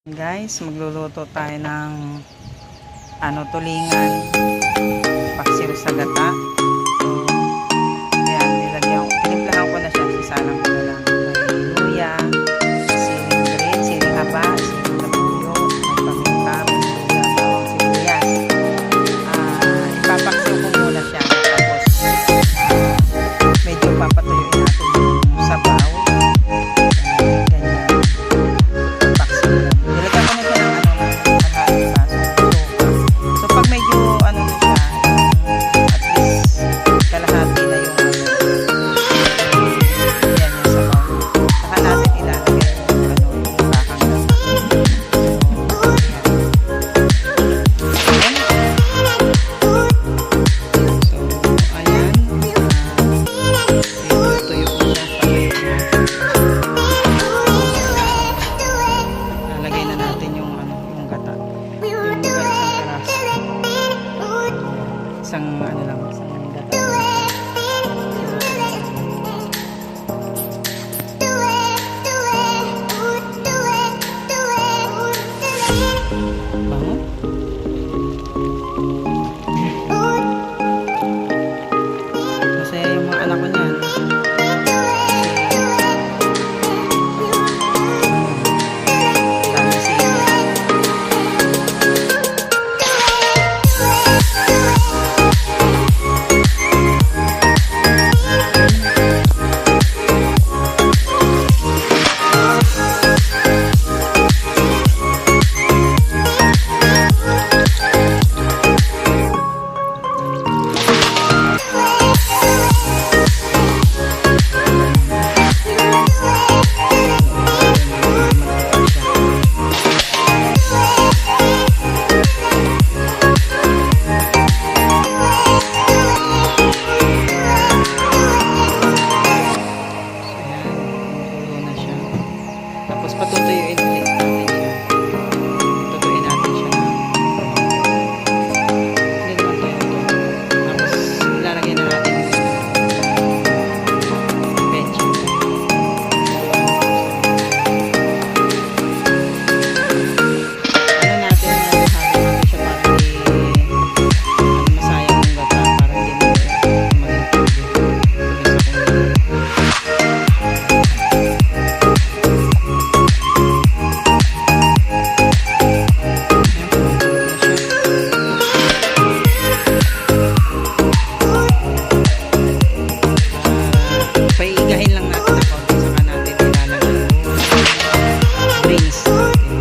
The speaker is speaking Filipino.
Guys, magluluto tayo ng tulingan, paksiw sa gata. So, yan, tinimplahan ko na siya, sisalang ko na lang. May luya, siling green, siling haba, siling labuyo, may paminta, may luya, bawang sibuyas. Ipapaksiw ko muna siya, tapos medyo papatuyuin natin yung sabaw. Isang gata. Bango.